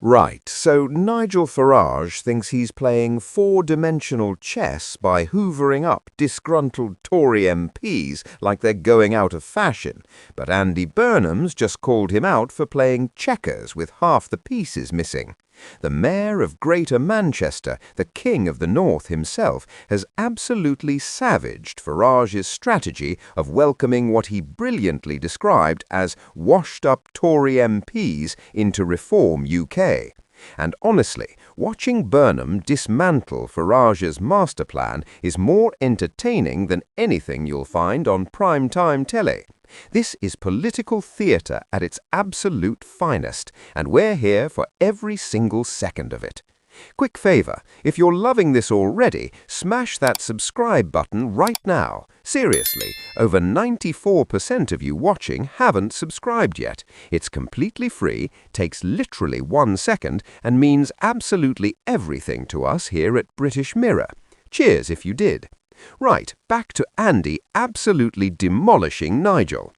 Right, so Nigel Farage thinks he's playing four-dimensional chess by hoovering up disgruntled Tory MPs like they're going out of fashion, but Andy Burnham's just called him out for playing checkers with half the pieces missing. The Mayor of Greater Manchester, the King of the North himself, has absolutely savaged Farage's strategy of welcoming what he brilliantly described as washed-up Tory MPs into Reform UK. And honestly, watching Burnham dismantle Farage's master plan is more entertaining than anything you'll find on prime-time telly. This is political theatre at its absolute finest, and we're here for every single second of it. Quick favour, if you're loving this already, smash that subscribe button right now. Seriously, over 94% of you watching haven't subscribed yet. It's completely free, takes literally 1 second, and means absolutely everything to us here at British Mirror. Cheers if you did. Right, back to Andy absolutely demolishing Nigel.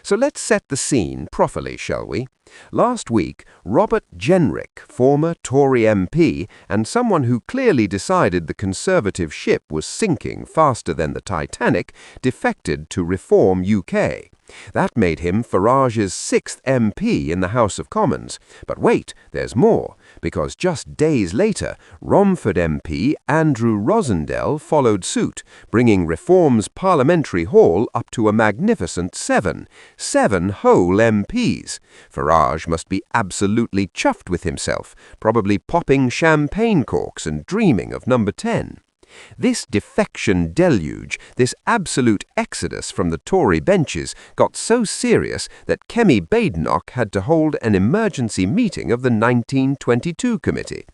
So let's set the scene properly, shall we? Last week, Robert Jenrick, former Tory MP and someone who clearly decided the Conservative ship was sinking faster than the Titanic, defected to Reform UK. That made him Farage's 6th MP in the House of Commons. But wait, there's more, because just days later, Romford MP Andrew Rosindell followed suit, bringing Reform's parliamentary haul up to a magnificent 7 whole MPs. Farage must be absolutely chuffed with himself, probably popping champagne corks and dreaming of number 10. This defection deluge, this absolute exodus from the Tory benches, got so serious that Kemi Badenoch had to hold an emergency meeting of the 1922 committee.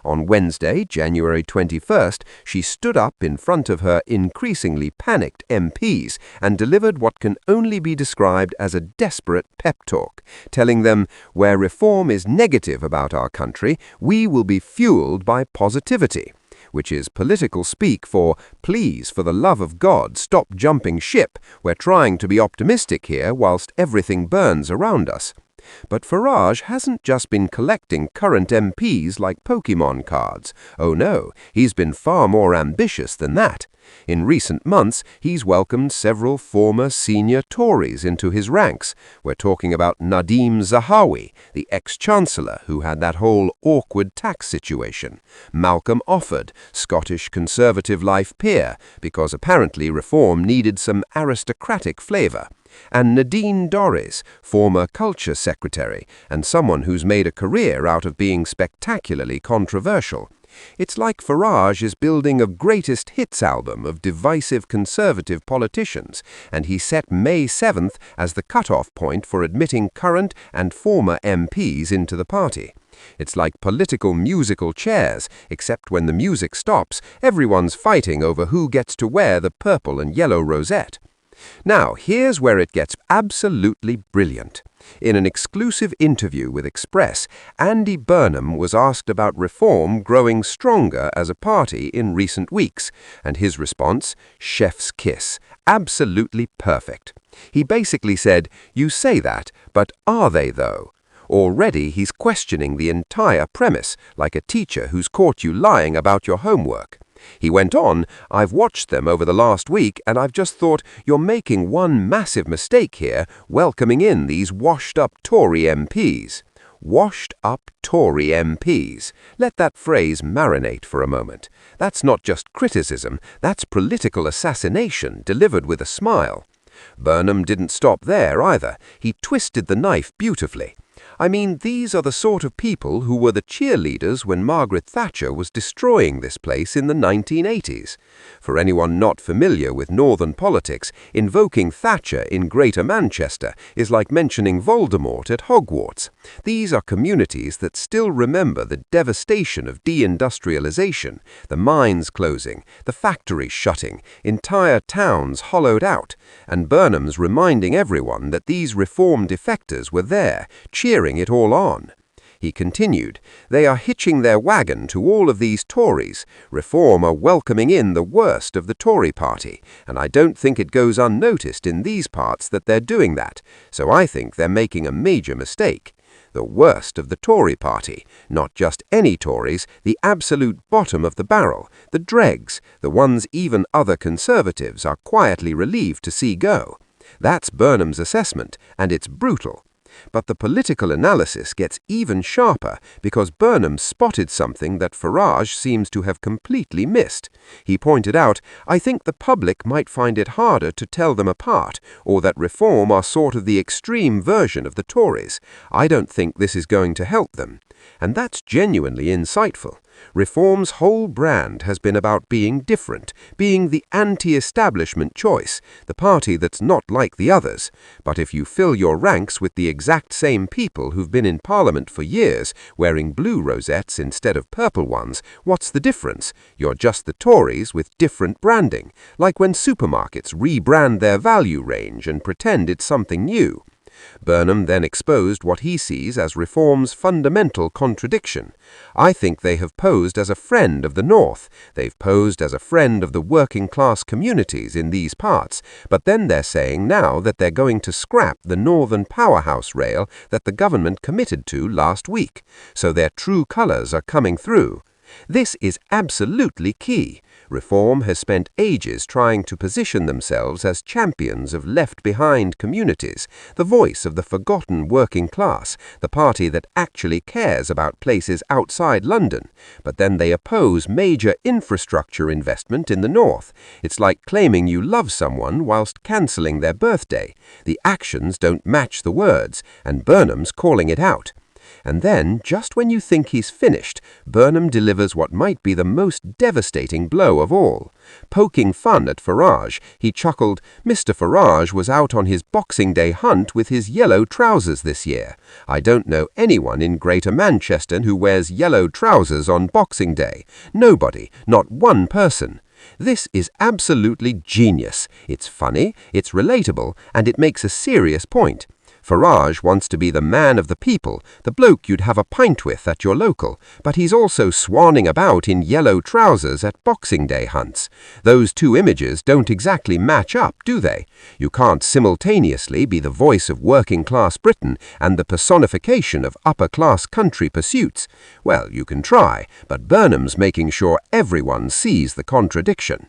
On Wednesday, January 21st, she stood up in front of her increasingly panicked MPs and delivered what can only be described as a desperate pep talk, telling them, "Where reform is negative about our country, we will be fueled by positivity," which is political speak for, "Please, for the love of God, stop jumping ship. We're trying to be optimistic here whilst everything burns around us." But Farage hasn't just been collecting current MPs like Pokemon cards. Oh no, he's been far more ambitious than that. In recent months, he's welcomed several former senior Tories into his ranks. We're talking about Nadeem Zahawi, the ex-Chancellor who had that whole awkward tax situation, Malcolm Offord, Scottish Conservative life peer, because apparently reform needed some aristocratic flavour, and Nadine Dorries, former Culture Secretary, and someone who's made a career out of being spectacularly controversial. It's like Farage is building a greatest hits album of divisive Conservative politicians, and he set May 7th as the cut-off point for admitting current and former MPs into the party. It's like political musical chairs, except when the music stops, everyone's fighting over who gets to wear the purple and yellow rosette. Now, here's where it gets absolutely brilliant. In an exclusive interview with Express, Andy Burnham was asked about Reform growing stronger as a party in recent weeks, and his response, chef's kiss, absolutely perfect. He basically said, "You say that, but are they though?" Already he's questioning the entire premise, like a teacher who's caught you lying about your homework. He went on, "I've watched them over the last week and I've just thought you're making one massive mistake here, welcoming in these washed-up Tory MPs." Washed-up Tory MPs. Let that phrase marinate for a moment. That's not just criticism, that's political assassination delivered with a smile. Burnham didn't stop there either. He twisted the knife beautifully. I mean, these are the sort of people who were the cheerleaders when Margaret Thatcher was destroying this place in the 1980s. For anyone not familiar with northern politics, invoking Thatcher in Greater Manchester is like mentioning Voldemort at Hogwarts. These are communities that still remember the devastation of deindustrialization, the mines closing, the factories shutting, entire towns hollowed out, and Burnham's reminding everyone that these reform defectors were there, cheering it all on. He continued, "They are hitching their wagon to all of these Tories. Reform are welcoming in the worst of the Tory party, and I don't think it goes unnoticed in these parts that they're doing that, so I think they're making a major mistake. The worst of the Tory party, not just any Tories, the absolute bottom of the barrel, the dregs, the ones even other Conservatives are quietly relieved to see go. That's Burnham's assessment, and it's brutal. But the political analysis gets even sharper because Burnham spotted something that Farage seems to have completely missed. He pointed out, "I think the public might find it harder to tell them apart, or that Reform are sort of the extreme version of the Tories. I don't think this is going to help them." And that's genuinely insightful. Reform's whole brand has been about being different, being the anti-establishment choice, the party that's not like the others. But if you fill your ranks with the exact same people who've been in Parliament for years, wearing blue rosettes instead of purple ones, what's the difference? You're just the Tories with different branding, like when supermarkets rebrand their value range and pretend it's something new. Burnham then exposed what he sees as Reform's fundamental contradiction. "I think they have posed as a friend of the North. They've posed as a friend of the working-class communities in these parts, but then they're saying now that they're going to scrap the Northern Powerhouse rail that the government committed to last week. So their true colours are coming through." This is absolutely key. Reform has spent ages trying to position themselves as champions of left-behind communities, the voice of the forgotten working class, the party that actually cares about places outside London. But then they oppose major infrastructure investment in the north. It's like claiming you love someone whilst cancelling their birthday. The actions don't match the words, and Burnham's calling it out. And then, just when you think he's finished, Burnham delivers what might be the most devastating blow of all. Poking fun at Farage, he chuckled, "Mr. Farage was out on his Boxing Day hunt with his yellow trousers this year. I don't know anyone in Greater Manchester who wears yellow trousers on Boxing Day. Nobody, not one person." This is absolutely genius. It's funny, it's relatable, and it makes a serious point. Farage wants to be the man of the people, the bloke you'd have a pint with at your local, but he's also swanning about in yellow trousers at Boxing Day hunts. Those two images don't exactly match up, do they? You can't simultaneously be the voice of working-class Britain and the personification of upper-class country pursuits. Well, you can try, but Burnham's making sure everyone sees the contradiction.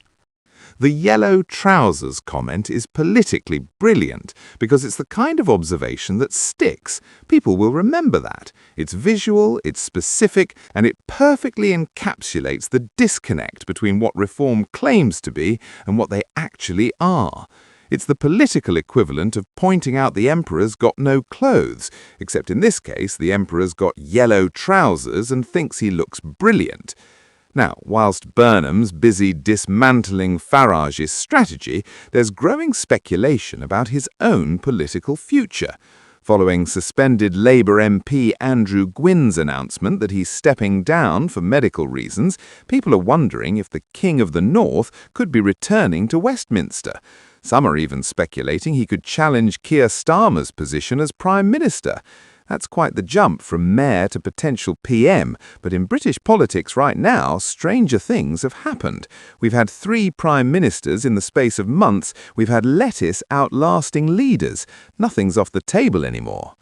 The yellow trousers comment is politically brilliant because it's the kind of observation that sticks. People will remember that. It's visual, it's specific, and it perfectly encapsulates the disconnect between what Reform claims to be and what they actually are. It's the political equivalent of pointing out the emperor's got no clothes, except in this case the emperor's got yellow trousers and thinks he looks brilliant. Now, whilst Burnham's busy dismantling Farage's strategy, there's growing speculation about his own political future. Following suspended Labour MP Andrew Gwyn's announcement that he's stepping down for medical reasons, people are wondering if the King of the North could be returning to Westminster. Some are even speculating he could challenge Keir Starmer's position as Prime Minister. That's quite the jump from mayor to potential PM, but in British politics right now, stranger things have happened. We've had 3 prime ministers in the space of months. We've had lettuce outlasting leaders. Nothing's off the table anymore.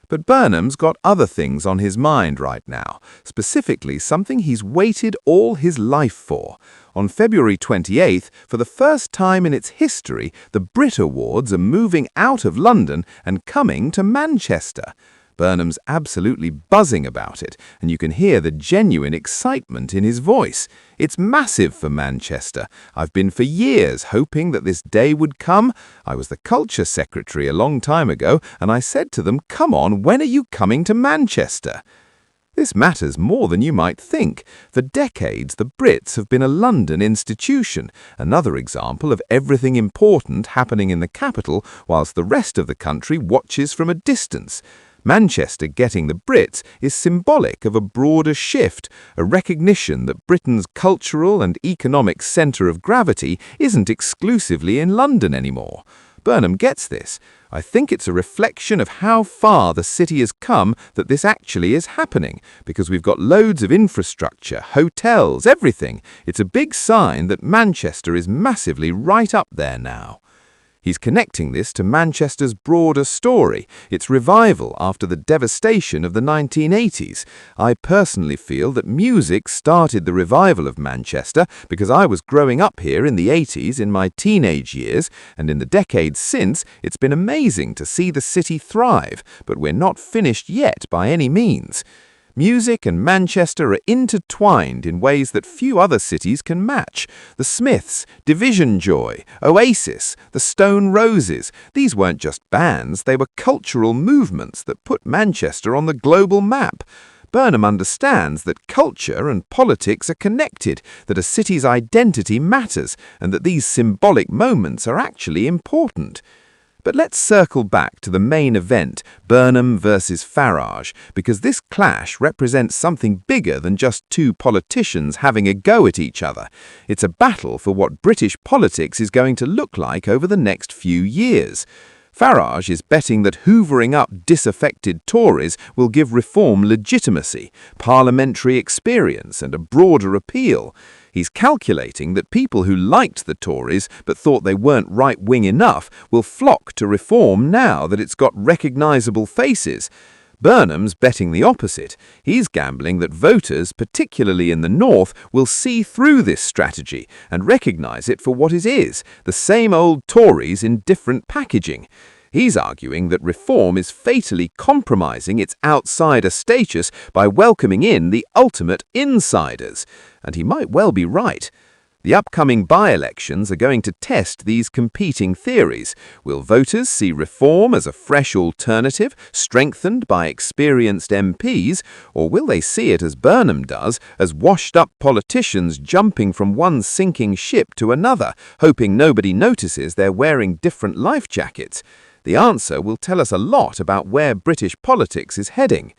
But Burnham's got other things on his mind right now, specifically something he's waited all his life for. On February 28th, for the first time in its history, the Brit Awards are moving out of London and coming to Manchester. Burnham's absolutely buzzing about it, and you can hear the genuine excitement in his voice. It's massive for Manchester. I've been for years hoping that this day would come. I was the culture secretary a long time ago, and I said to them, "Come on, when are you coming to Manchester?" This matters more than you might think. For decades, the Brits have been a London institution, another example of everything important happening in the capital whilst the rest of the country watches from a distance. Manchester getting the Brits is symbolic of a broader shift, a recognition that Britain's cultural and economic centre of gravity isn't exclusively in London anymore. Burnham gets this. I think it's a reflection of how far the city has come that this actually is happening, because we've got loads of infrastructure, hotels, everything. It's a big sign that Manchester is massively right up there now. He's connecting this to Manchester's broader story, its revival after the devastation of the 1980s. I personally feel that music started the revival of Manchester because I was growing up here in the 80s in my teenage years, and in the decades since, it's been amazing to see the city thrive, but we're not finished yet by any means. Music and Manchester are intertwined in ways that few other cities can match. The Smiths, Division Joy, Oasis, the Stone Roses, these weren't just bands, they were cultural movements that put Manchester on the global map. Burnham understands that culture and politics are connected, that a city's identity matters, and that these symbolic moments are actually important. But let's circle back to the main event, Burnham versus Farage, because this clash represents something bigger than just two politicians having a go at each other. It's a battle for what British politics is going to look like over the next few years. Farage is betting that hoovering up disaffected Tories will give reform legitimacy, parliamentary experience and a broader appeal. He's calculating that people who liked the Tories but thought they weren't right-wing enough will flock to reform now that it's got recognisable faces. Burnham's betting the opposite. He's gambling that voters, particularly in the north, will see through this strategy and recognise it for what it is, the same old Tories in different packaging. He's arguing that reform is fatally compromising its outsider status by welcoming in the ultimate insiders. And he might well be right. The upcoming by-elections are going to test these competing theories. Will voters see reform as a fresh alternative, strengthened by experienced MPs, or will they see it as Burnham does, as washed-up politicians jumping from one sinking ship to another, hoping nobody notices they're wearing different life jackets? The answer will tell us a lot about where British politics is heading.